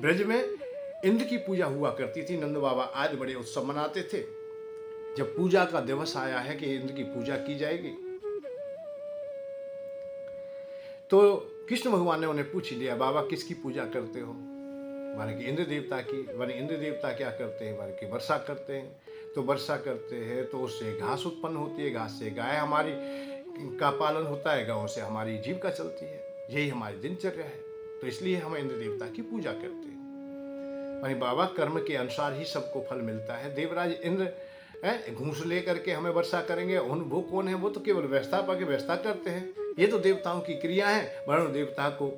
ब्रज में इंद्र की पूजा हुआ करती थी। नंद बाबा आज बड़े उत्सव मनाते थे। जब पूजा का दिवस आया है कि इंद्र की पूजा की जाएगी, तो कृष्ण भगवान ने उन्हें पूछ लिया, बाबा किसकी पूजा करते हो? माने कि इंद्र देवता की। माने इंद्र देवता क्या करते हैं? माने कि वर्षा करते हैं। तो वर्षा करते हैं तो उससे घास उत्पन्न होती है, घास से गाय हमारी का पालन होता है, गायों से हमारी जीविका चलती है, यही हमारी दिनचर्या है। तो इसलिए हम इंद्र देवता की पूजा करते हैं। माने बाबा कर्म के अनुसार ही सबको फल मिलता है। देवराज इंद्र घूस लेकर के हमें वर्षा करेंगे, वो कौन है? वो तो केवल व्यवस्था पाके व्यवस्था करते हैं। ये तो देवताओं की क्रिया है। वरुण देवता को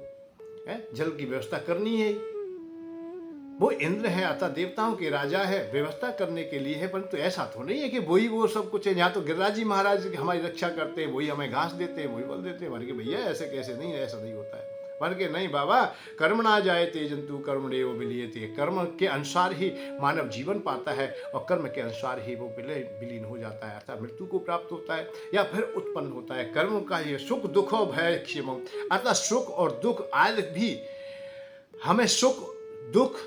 जल की व्यवस्था करनी है, वो इंद्र है, अतः देवताओं के राजा है, व्यवस्था करने के लिए है। परंतु ऐसा तो नहीं है कि वही वो सब कुछ है। यहाँ तो गिरिराज जी महाराज हमारी रक्षा करते हैं, वही हमें घास देते हैं, वही बल देते हैं। मान के भैया ऐसे कैसे? नहीं, ऐसा नहीं होता है। मान के नहीं बाबा, कर्म ना जाए ते जंतु कर्मणेव विलीयते। कर्म के अनुसार ही मानव जीवन पाता है और कर्म के अनुसार ही वो विलीन हो जाता है, अर्थात मृत्यु को प्राप्त होता है या फिर उत्पन्न होता है। कर्म का ये सुख दुखो भय क्षेम, अर्थात सुख और दुख आज भी हमें सुख दुख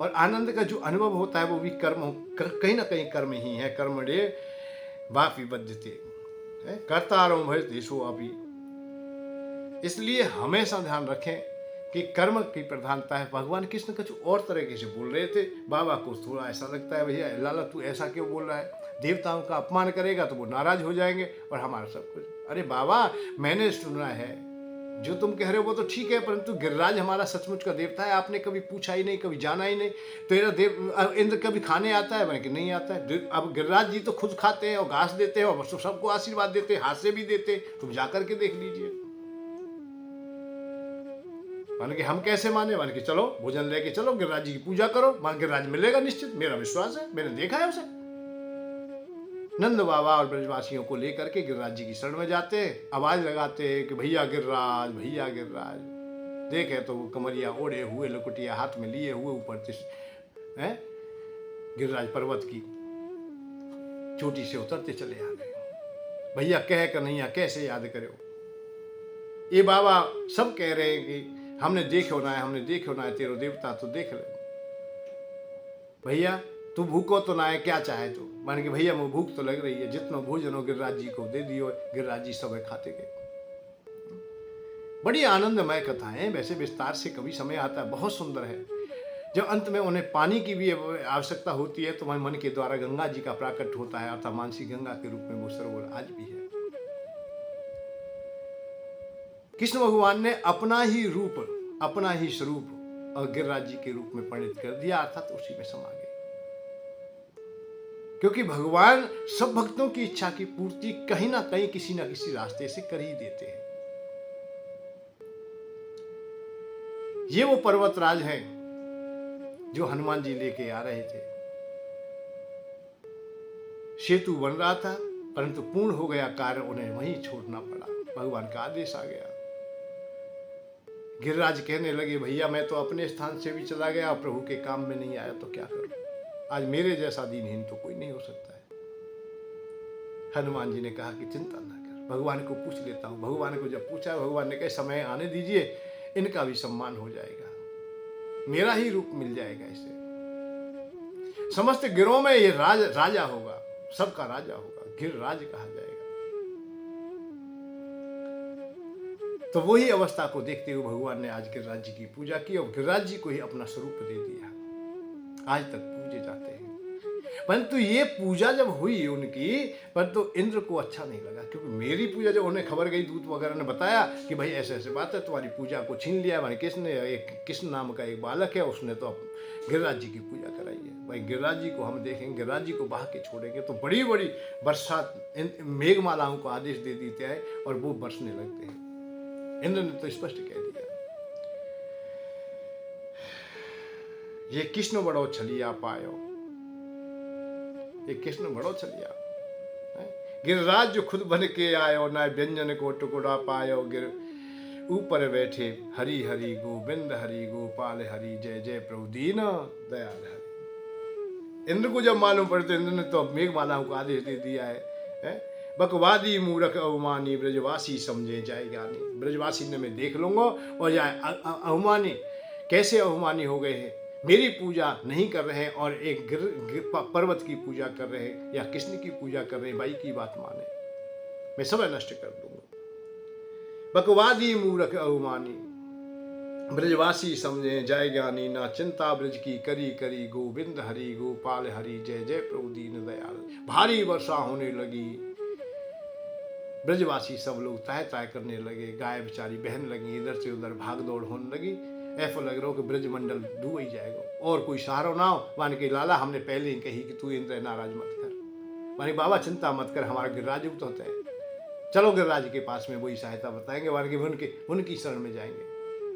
और आनंद का जो अनुभव होता है वो भी कर्म, कहीं ना कहीं कर्म ही है। कर्मणे वापि बद्धते कर्तारं भजते सो अपि। इसलिए हमेशा ध्यान रखें कि कर्म की प्रधानता है। भगवान कृष्ण कुछ और तरीके से बोल रहे थे। बाबा को थोड़ा ऐसा लगता है, भैया लाला तू ऐसा क्यों बोल रहा है? देवताओं का अपमान करेगा तो वो नाराज हो जाएंगे और हमारा सब कुछ। अरे बाबा, मैंने सुना है जो तुम कह रहे हो वो तो ठीक है, परंतु गिरिराज हमारा सचमुच का देवता है। आपने कभी पूछा ही नहीं, कभी जाना ही नहीं। तेरा देव इंद्र कभी खाने आता है? मैंने कि नहीं आता है। अब गिरिराज जी तो खुद खाते हैं और घास देते हैं और सबको आशीर्वाद देते हैं, हाथ से भी देते हैं। तुम जाकर के देख लीजिए। मान के हम कैसे माने? मान के चलो भोजन लेके चलो, गिरिराज जी की पूजा करो, मान गिरिराज मिलेगा निश्चित, मेरा विश्वास है, मैंने देखा है उसे। नंद बाबा और ब्रजवासियों को लेकर के गिरिराज जी की शरण में जाते हैं, आवाज लगाते हैं कि भैया गिरिराज, भैया गिरिराज। देखे तो कमरिया ओढ़े हुए, लकुटिया हाथ में लिए हुए, ऊपर गिरिराज पर्वत की चोटी से उतरते चले आ गए। भैया कह कन्हैया कैसे याद करो? ये बाबा सब कह रहे हैं कि हमने देखो ना है, हमने देखो ना है, तेरो देवता तो देख ले। भैया तू भूखो तो ना है, क्या चाहे तो? मान के भैया मुझे भूख तो लग रही है, जितना भोजन हो गिरिराज जी को दे दियो। गिरिराज जी सब खाते गए। बड़ी आनंदमय कथा है। वैसे विस्तार से कभी समय आता है, बहुत सुंदर है। जब अंत में उन्हें पानी की भी आवश्यकता होती है तो वह मन के द्वारा गंगा जी का प्राकट होता है, अर्थात मानसी गंगा के रूप में वो सरोवर आज भी है। कृष्ण भगवान ने अपना ही रूप, अपना ही स्वरूप और गिरिराज जी के रूप में परिणित कर दिया, अर्थात उसी में समा गए। क्योंकि भगवान सब भक्तों की इच्छा की पूर्ति कहीं ना कहीं किसी ना किसी रास्ते से कर ही देते हैं। ये वो पर्वतराज है जो हनुमान जी लेके आ रहे थे। सेतु बन रहा था परंतु पूर्ण हो गया कार्य, उन्हें वहीं छोड़ना पड़ा। भगवान का आदेश आ गया। गिरिराज कहने लगे भैया मैं तो अपने स्थान से भी चला गया, प्रभु के काम में नहीं आया तो क्या करूं? आज मेरे जैसा दीनहीन तो कोई नहीं हो सकता है। हनुमान जी ने कहा कि चिंता ना कर, भगवान को पूछ लेता हूं। भगवान को जब पूछा, भगवान ने कहा समय आने दीजिए, इनका भी सम्मान हो जाएगा, मेरा ही रूप मिल जाएगा इसे। समस्त गिरोह में ये राजा होगा। सबका राजा होगा, गिरिराज कहा जाएगा। तो वही अवस्था को देखते हुए भगवान ने आज गिरिराज जी की पूजा की और गिरिराज जी को ही अपना स्वरूप दे दिया। आज तक पूजे जाते हैं। परंतु ये पूजा जब हुई उनकी, परंतु इंद्र को अच्छा नहीं लगा, क्योंकि मेरी पूजा जब उन्हें खबर गई, दूत वगैरह ने बताया कि भाई ऐसे ऐसे बात है, तुम्हारी पूजा को छीन लिया भाई किसने, एक कृष्ण नाम का एक बालक है, उसने तो गिरिराज जी की पूजा कराई है। भाई गिरिराज जी को हम देखेंगे, गिरिराज जी को बहा के छोड़ेंगे तो बड़ी बड़ी बरसात, मेघमालाओं को आदेश दे देते हैं और वो बरसने लगते हैं। इंद्र ने तो स्पष्ट कह दिया, ये कृष्ण बड़ो छलिया पायो, ये कृष्ण बड़ो छलिया। गिरिराज जो खुद बन के आयो, ना व्यंजन को टुकड़ा पायो, गिर ऊपर बैठे हरि हरि गोविंद हरि गोपाल हरि जय जय प्रभु दीन दयाल हरि। इंद्र को जब मालूम पड़े तो इंद्र ने तो मेघमालाओं को आदेश दे दिया है, बकवादी मूर्ख अवमानी ब्रजवासी समझे जाए ज्ञानी। ब्रजवासी ने मैं देख लूंगा और जाए अवमानी, कैसे अवमानी हो गए हैं, मेरी पूजा नहीं कर रहे हैं और एक पर्वत की पूजा कर रहे हैं या कृष्ण की पूजा कर रहे हैं, भाई की बात माने, मैं सब नष्ट कर दूंगा। बकवादी मूर्ख अवमानी ब्रजवासी समझे जय ज्ञानी, ना चिंता ब्रज की करी करी, गोविंद हरि गोपाल हरि जय जय प्रभु दीन दयाल। भारी वर्षा होने लगी, ब्रजवासी सब लोग ताय ताय करने लगे, गाय बेचारी बहन लगी, इधर से उधर भाग दौड़ होने लगी। ऐसा लग रहा हो कि ब्रजमंडल डूब ही जाएगा और कोई सहारा ना हो। मान के लाला हमने पहले ही कही कि तू इंद्र नाराज मत कर, मानी बाबा चिंता मत कर, हमारा गिरिराज तो होता है, चलो गिरिराज के पास में वही सहायता बताएंगे, मान के उनकी शरण में जाएंगे।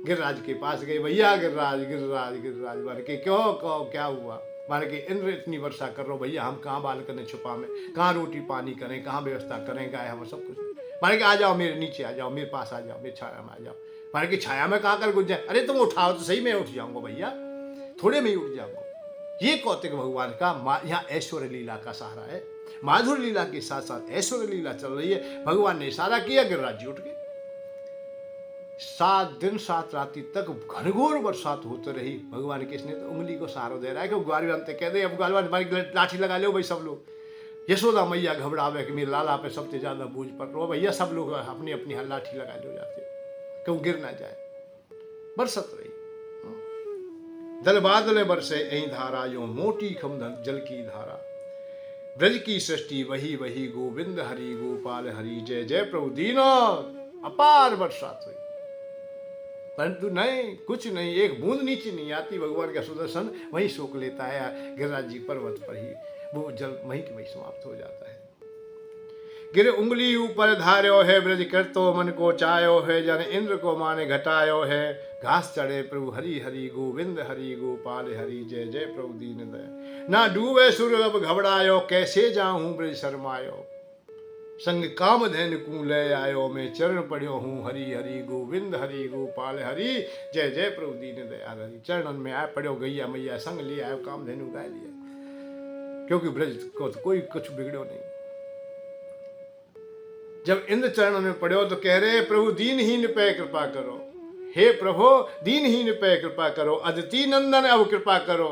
गिरिराज के पास गए, भैया गिरिराज गिरिराज गिरिराज, मान के क्यों कहो क्या हुआ, मान के इंद्र इतनी वर्षा कर रहा हो, भैया हम कहाँ बाल करने छुपा में, कहाँ रोटी पानी करें, कहाँ व्यवस्था करें, गाय हम सब कुछ। मान के आ जाओ मेरे नीचे, आ जाओ मेरे पास, आ जाओ मेरी छाया में आ जाओ। मान के छाया में कहाँ कर गुज जाए, अरे तुम उठाओ तो सही, मैं उठ जाऊंगा भैया, थोड़े में ही उठ जाऊंगा। ये कौतिक भगवान का यहाँ ऐश्वर्य लीला का सहारा है। माधुर लीला के साथ साथ ऐश्वर्य लीला चल रही है। भगवान ने इशारा किया, गिरिराज जी उठ गए। 7 दिन 7 रात्रि तक घनघोर बरसात होती रही। भगवान कृष्ण तो उंगली को सहारा दे रहा है कि ग्वालवान कह दे, अब ग्वालवान लाठी लगा लो भाई सब लोग। यशोदा मैया घबरावे कि मेरे लाला पे सबसे ज्यादा बोझ पड़ रहा, भैया सब लोग अपनी अपनी लाठी लगा लो जाते क्यों गिर ना जाए। बरसत रही, दल बादल बरसे ऐ धारा, यो मोटी खमधन जल की धारा। ब्रज की सृष्टि वही वही, गोविंद हरि गोपाल हरि जय जय प्रभु दीनो। अपार बरसात हुई, परंतु नहीं, कुछ नहीं, एक बूंद नीचे नहीं आती। भगवान का सुदर्शन वहीं सोख लेता है, गिरिराज जी पर्वत पर ही वो जल वहीं के वहीं समाप्त हो जाता है। गिर उंगली ऊपर धार्यो है, ब्रज कर तो मन को चायो है, जन इंद्र को माने घटायो है। घास चढ़े प्रभु हरि हरि गोविंद हरि गोपाल हरि जय जय प्रभु दीन दया। ना डूबे सूर्य अब घबरायो, कैसे जाऊं ब्रज शर्मायो। संग कामधेनु को ले आयो, मैं चरण पढ़ियो हूँ हरि हरि गोविंद हरि गोपाल हरि जय जय प्रभु दीन दयाल हरि। चरणन में आए पढ़ियो, गैया मैया संग ले आयो, कामधेनु गाय लिया, क्योंकि ब्रज को तो कोई कुछ बिगड़ो नहीं। जब इंद्र चरणों में पढ़ो तो कह रहे, प्रभु दीनहीन पे कृपा करो, हे प्रभु दीनहीन पे कृपा करो, अदिति नंदन अब कृपा करो।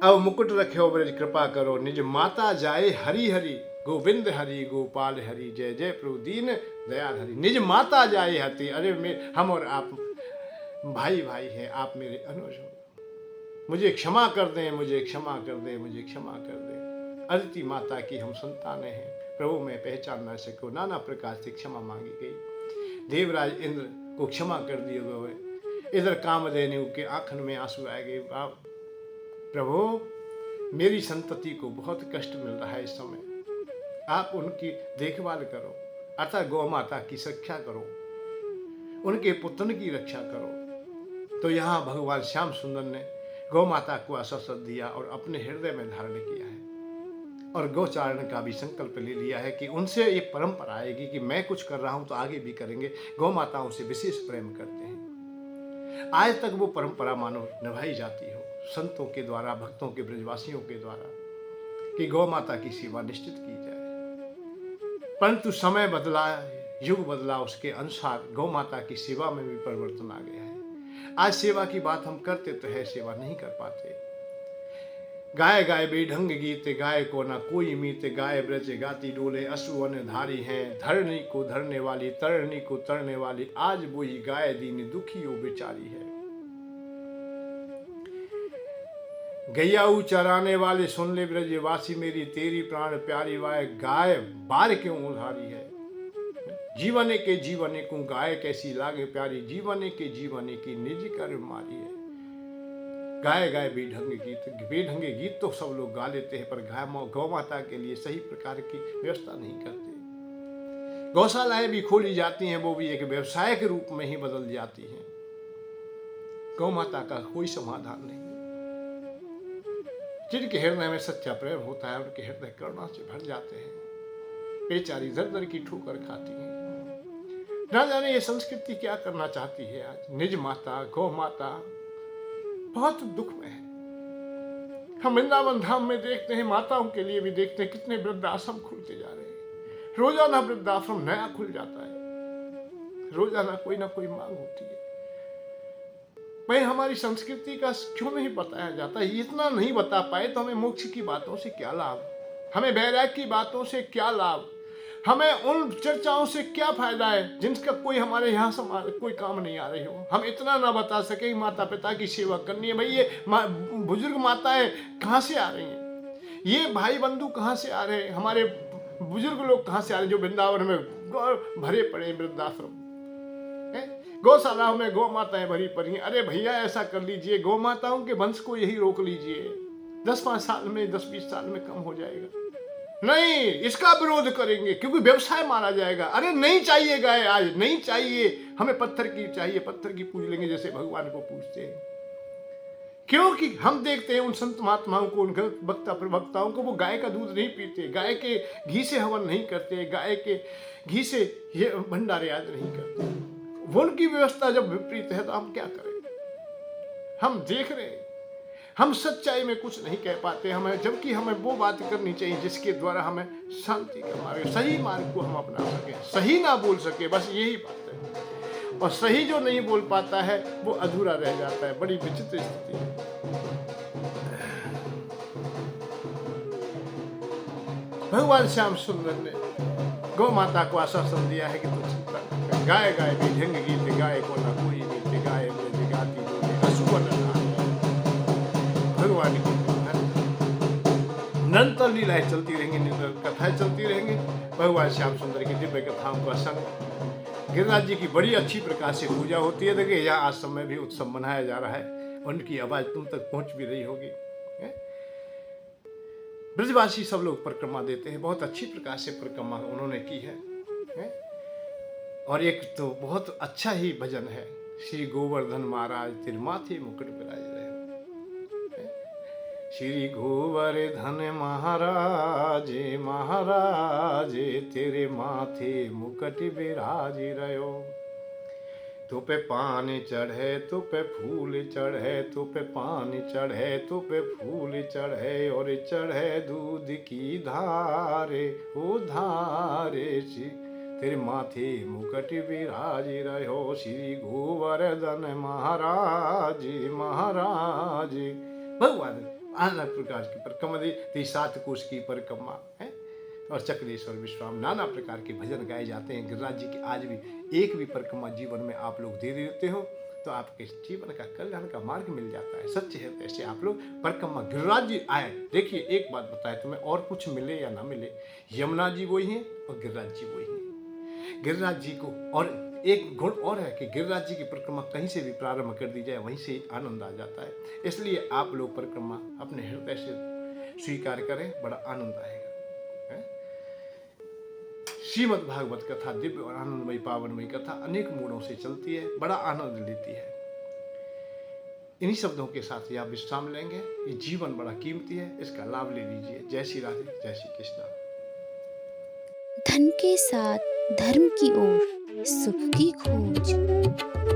अब मुकुट रखे ब्रज कृपा करो, निज माता जाए हरि हरि गोविंद हरि गोपाल हरि जय जय प्रभु दीन दयाल हरि। निज माता जाए हति, अरे हम और आप भाई भाई हैं, आप मेरे अनुज हो, मुझे क्षमा कर दें, मुझे क्षमा कर दें, मुझे क्षमा कर दें। अदिति माता की हम संतानें हैं, प्रभु में पहचान न सको, नाना प्रकार से क्षमा मांगी गई। देवराज इंद्र को क्षमा कर दिए गए। इधर कामधेनु के आंखन में आंसू आ गए, प्रभु मेरी संतति को बहुत कष्ट मिल रहा है इस समय, आप उनकी देखभाल करो, अतः गौ माता की रक्षा करो, उनके पुत्र की रक्षा करो। तो यहाँ भगवान श्याम सुंदर ने गौ माता को आश्वासन दिया और अपने हृदय में धारण किया है और गौचारण का भी संकल्प ले लिया है कि उनसे ये परंपरा आएगी कि मैं कुछ कर रहा हूं तो आगे भी करेंगे। गौ माताओं से विशेष प्रेम करते हैं। आज तक वो परंपरा मानो निभाई जाती हो संतों के द्वारा, भक्तों के, ब्रजवासियों के द्वारा, कि गौ माता की सेवा निश्चित की जाए। परंतु समय बदला, युग बदला, उसके अनुसार गौ माता की सेवा में भी परिवर्तन आ गया है। आज सेवा की बात हम करते तो है, सेवा नहीं कर पाते। गाय गाय बेढंग गीत, गाय को न कोई मीत, गाय ब्रज गाती डोले, अश्रु धारी हैं, धरणी को धरने वाली, तरणी को तरने वाली, आज वही गाय दीन दुखी हो बेचारी है। गैयाऊ चराने वाले सुन ले ब्रजवासी, मेरी तेरी प्राण प्यारी वाय, गाय बार क्यों उधारी है। जीवने के जीवने को गाय कैसी लागे प्यारी, जीवने के जीवने की निज कर मारी है। गाय गाय बेढंगे गीत, बेढंगे गीत तो सब लोग गा लेते हैं, पर गौ माता के लिए सही प्रकार की व्यवस्था नहीं करते। गौशालाएं भी खोली जाती हैं, वो भी एक व्यवसाय के रूप में ही बदल जाती हैं। गौ माता का कोई समाधान नहीं। जिनके हृदय में सच्चा प्रेम होता है, उनके हृदय करुणा से भर जाते हैं। बेचारी दर दर की ठोकर खाती हैं। ना जाने ये संस्कृति क्या करना चाहती है। आज निज माता गौ माता बहुत दुख में है। हम वृंदावन धाम में देखते हैं, माताओं के लिए भी देखते हैं, कितने वृद्धाश्रम खुलते जा रहे हैं। रोजाना वृद्धाश्रम नया खुल जाता है, रोजाना कोई ना कोई मांग होती है। भाई हमारी संस्कृति का क्यों नहीं बताया जाता? इतना नहीं बता पाए तो हमें मोक्ष की बातों से क्या लाभ, हमें वैराग्य की बातों से क्या लाभ, हमें उन चर्चाओं से क्या फायदा है जिनका कोई हमारे यहाँ समाज कोई काम नहीं आ रही हो। हम इतना ना बता सके माता पिता की सेवा करनी है। भाई ये बुजुर्ग माताएं कहाँ से आ रही हैं, ये भाई बंधु कहाँ से आ रहे हैं, हमारे बुजुर्ग लोग कहाँ से आ रहे हैं जो वृंदावन में भरे पड़े वृद्धाश्रम, गौशालाओं में गौ माताएं भरी पड़ी। अरे भैया ऐसा कर लीजिए, गौ माताओं के वंश को यही रोक लीजिए, 10-5 साल में 10-20 साल में कम हो जाएगा। नहीं, इसका विरोध करेंगे क्योंकि व्यवसाय मारा जाएगा। अरे नहीं चाहिए गाय, आज नहीं चाहिए, हमें पत्थर की चाहिए, पत्थर की पूज लेंगे जैसे भगवान को पूजते हैं। क्योंकि हम देखते हैं उन संत महात्माओं को, उन वक्ता प्रवक्ताओं को, वो गाय का दूध नहीं पीते, गाय के घी से हवन नहीं करते, गाय के घी से ये भंडारे आज नहीं करते। उनकी व्यवस्था जब विपरीत है तो हम क्या करें? हम देख रहे हैं, हम सच्चाई में कुछ नहीं कह पाते हमें, जबकि हमें वो बात करनी चाहिए जिसके द्वारा हमें शांति का मार्ग, सही मार्ग को हम अपना सके, सही ना बोल सके, बस यही बात है। और सही जो नहीं बोल पाता है वो अधूरा रह जाता है। बड़ी विचित्र स्थिति है। भगवान श्याम सुंदर ने गौ माता को आश्वासन दिया है कि तुम चिंता न कर, गाय गाय बेढंग गीत, गाय को न कोई मीत, गाय ब्रज गाती डोले, अश्रु भगवान की निरंतर लीलाएं चलती रहेंगी, निरंतर कथाएं चलती रहेंगी। भगवान श्याम सुंदर की दिव्य कथाओं का संग गिरिराज जी की बड़ी अच्छी प्रकार से पूजा होती है। देखिए यहाँ आश्रम में भी उत्सव मनाया जा रहा है, उनकी आवाज तुम तक पहुंच भी रही होगी। ब्रजवासी सब लोग परिक्रमा देते हैं, बहुत अच्छी प्रकार से परिक्रमा उन्होंने की है। और एक तो बहुत अच्छा ही भजन है, श्री गोवर्धन महाराज तेरे माथे मुकुट विराज रहे। श्री गोवर्धन महाराज महाराज तेरे माथे मुकुट विराज रहो। तो पे पान चढ़े, तो पे फूल चढ़े, तो पे पान चढ़े, तो पे फूल चढ़े, और चढ़े दूध की धारे, ओ धारे श्री तेरे माथे मुकुट विराज रहो। श्री गोवर्धन महाराज महाराज। भगवान अलग प्रकार की परिक्रमा दी, 7 कोष की परिक्रमा है, और चक्रेश्वर विश्राम नाना प्रकार के भजन गाए जाते हैं। गिरिराज जी की आज भी एक भी परिक्रमा जीवन में आप लोग दे देते हो तो आपके जीवन का कल्याण का मार्ग मिल जाता है। सच्चे है ऐसे आप लोग परिक्रमा गिरिराज जी आए। देखिए एक बात बताए तुम्हें, और कुछ मिले या ना मिले, यमुना जी वही हैं और गिरिराज जी वही हैं। गिरिराज जी को और एक गुण और है कि गिरिराज जी की परिक्रमा कहीं से भी प्रारंभ कर दी जाए वहीं से आनंद आ जाता है। इसलिए आप लोग परिक्रमा अपने हृदय से स्वीकार करें, बड़ा आनंद आएगा। श्रीमद् भागवत कथा दिव्य और आनंदमयी पावनमयी कथा अनेक मोड़ों से चलती है, बड़ा आनंद लेती है। इन्हीं शब्दों के साथ ही आप विश्राम लेंगे। ये जीवन बड़ा कीमती है, इसका लाभ ले लीजिए। जय श्री राधे, जय श्री कृष्णा। धन के साथ धर्म की ओर, सुख की खोज।